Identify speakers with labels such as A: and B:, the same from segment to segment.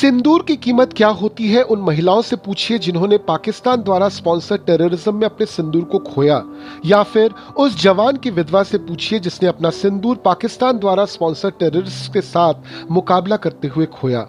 A: सिंदूर की कीमत क्या होती है, उन महिलाओं से पूछिए जिन्होंने पाकिस्तान द्वारा स्पॉन्सर टेररिज्म में अपने सिंदूर को खोया, या फिर उस जवान की विधवा से पूछिए जिसने अपना सिंदूर पाकिस्तान द्वारा स्पॉन्सर टेररिस्ट के साथ मुकाबला करते हुए खोया।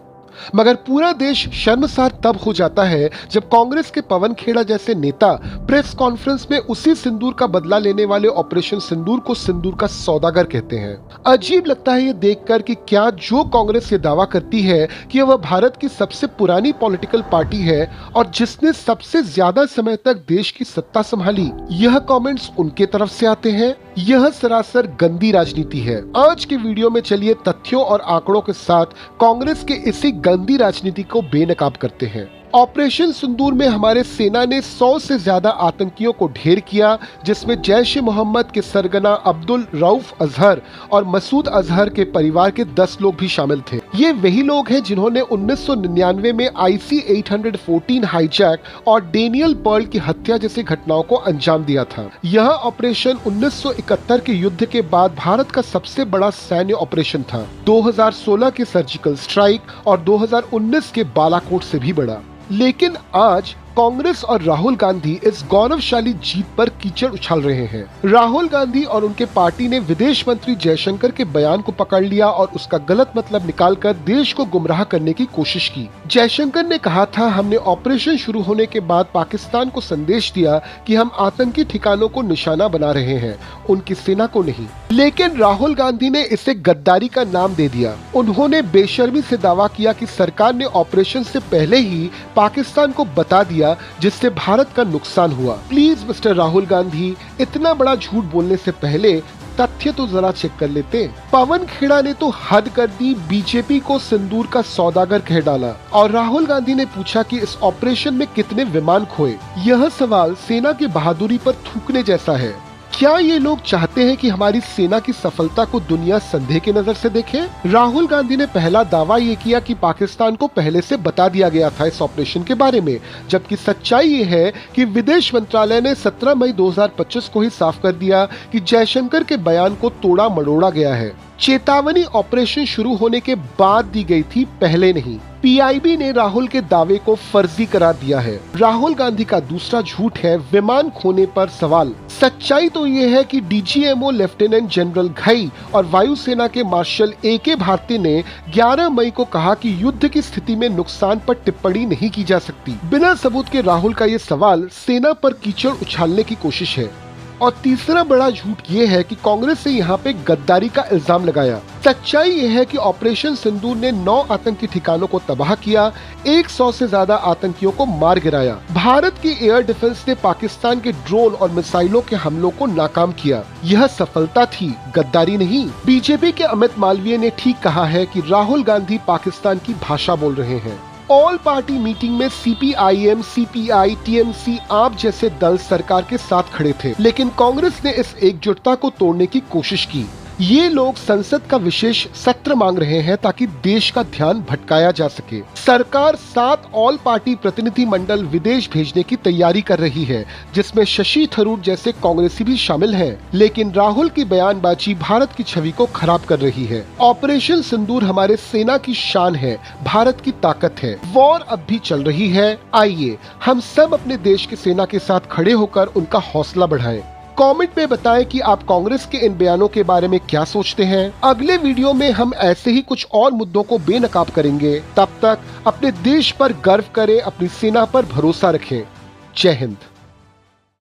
A: मगर पूरा देश शर्मसार तब हो जाता है जब कांग्रेस के पवन खेड़ा जैसे नेता प्रेस कॉन्फ्रेंस में उसी सिंदूर का बदला लेने वाले ऑपरेशन सिंदूर को सिंदूर का सौदागर कहते हैं। अजीब लगता है ये देखकर कि क्या जो कांग्रेस ये दावा करती है कि वह भारत की सबसे पुरानी पॉलिटिकल पार्टी है और जिसने सबसे ज्यादा समय तक देश की सत्ता संभाली, यह कमेंट्स उनके तरफ से आते हैं। यह सरासर गंदी राजनीति है। आज के वीडियो में चलिए तथ्यों और आंकड़ों के साथ कांग्रेस के इसी गंदी राजनीति को बेनकाब करते हैं। ऑपरेशन सिंदूर में हमारे सेना ने 100 से ज्यादा आतंकियों को ढेर किया, जिसमें जैश ए मोहम्मद के सरगना अब्दुल रऊफ अजहर और मसूद अजहर के परिवार के 10 लोग भी शामिल थे। ये वही लोग हैं जिन्होंने 1999 में IC 814 हाईजैक और डेनियल पर्ल की हत्या जैसी घटनाओं को अंजाम दिया था। यह ऑपरेशन 1971 के युद्ध के बाद भारत का सबसे बड़ा सैन्य ऑपरेशन था। 2016 के सर्जिकल स्ट्राइक और 2019 के बालाकोट से भी बड़ा। लेकिन आज कांग्रेस और राहुल गांधी इस गौरवशाली जीत पर कीचड़ उछाल रहे हैं। राहुल गांधी और उनके पार्टी ने विदेश मंत्री जयशंकर के बयान को पकड़ लिया और उसका गलत मतलब निकालकर देश को गुमराह करने की कोशिश की। जयशंकर ने कहा था, हमने ऑपरेशन शुरू होने के बाद पाकिस्तान को संदेश दिया कि हम आतंकी ठिकानों को निशाना बना रहे हैं, उनकी सेना को नहीं। लेकिन राहुल गांधी ने इसे गद्दारी का नाम दे दिया। उन्होंने बेशर्मी से दावा किया कि सरकार ने ऑपरेशन से पहले ही पाकिस्तान को बता दिया, जिससे भारत का नुकसान हुआ। प्लीज मिस्टर राहुल गांधी, इतना बड़ा झूठ बोलने से पहले तथ्य तो जरा चेक कर लेते। पवन खेड़ा ने तो हद कर दी, बीजेपी को सिंदूर का सौदागर कह डाला। और राहुल गांधी ने पूछा कि इस ऑपरेशन में कितने विमान खोए। यह सवाल सेना की बहादुरी पर थूकने जैसा है। क्या ये लोग चाहते हैं कि हमारी सेना की सफलता को दुनिया संदेह की नजर से देखे? राहुल गांधी ने पहला दावा ये किया कि पाकिस्तान को पहले से बता दिया गया था इस ऑपरेशन के बारे में, जबकि सच्चाई ये है कि विदेश मंत्रालय ने 17 मई 2025 को ही साफ कर दिया कि जयशंकर के बयान को तोड़ा मरोड़ा गया है। चेतावनी ऑपरेशन शुरू होने के बाद दी गई थी, पहले नहीं। PIB ने राहुल के दावे को फर्जी करार दिया है। राहुल गांधी का दूसरा झूठ है विमान खोने पर सवाल। सच्चाई तो ये है कि DGMO लेफ्टिनेंट जनरल घई और वायुसेना के मार्शल AK भारती ने 11 मई को कहा कि युद्ध की स्थिति में नुकसान पर टिप्पणी नहीं की जा सकती। बिना सबूत के राहुल का ये सवाल सेना पर कीचड़ उछालने की कोशिश है। और तीसरा बड़ा झूठ ये है कि कांग्रेस से यहाँ पे गद्दारी का इल्जाम लगाया। सच्चाई ये है कि ऑपरेशन सिंदूर ने 9 आतंकी ठिकानों को तबाह किया, 100 से ज्यादा आतंकियों को मार गिराया। भारत की एयर डिफेंस ने पाकिस्तान के ड्रोन और मिसाइलों के हमलों को नाकाम किया। यह सफलता थी, गद्दारी नहीं। बीजेपी के अमित मालवीय ने ठीक कहा है कि राहुल गांधी पाकिस्तान की भाषा बोल रहे हैं। ऑल पार्टी मीटिंग में CPIM, CPI, TMC, आप जैसे दल सरकार के साथ खड़े थे, लेकिन कांग्रेस ने इस एकजुटता को तोड़ने की कोशिश की। ये लोग संसद का विशेष सत्र मांग रहे हैं ताकि देश का ध्यान भटकाया जा सके। सरकार 7 ऑल पार्टी प्रतिनिधि मंडल विदेश भेजने की तैयारी कर रही है, जिसमें शशि थरूर जैसे कांग्रेसी भी शामिल हैं। लेकिन राहुल की बयानबाजी भारत की छवि को खराब कर रही है। ऑपरेशन सिंदूर हमारे सेना की शान है, भारत की ताकत है। वॉर अब भी चल रही है। आइए हम सब अपने देश की सेना के साथ खड़े होकर उनका हौसला बढ़ाएं। कमेंट में बताएं कि आप कांग्रेस के इन बयानों के बारे में क्या सोचते हैं। अगले वीडियो में हम ऐसे ही कुछ और मुद्दों को बेनकाब करेंगे। तब तक अपने देश पर गर्व करें, अपनी सेना पर भरोसा रखें। जय हिंद।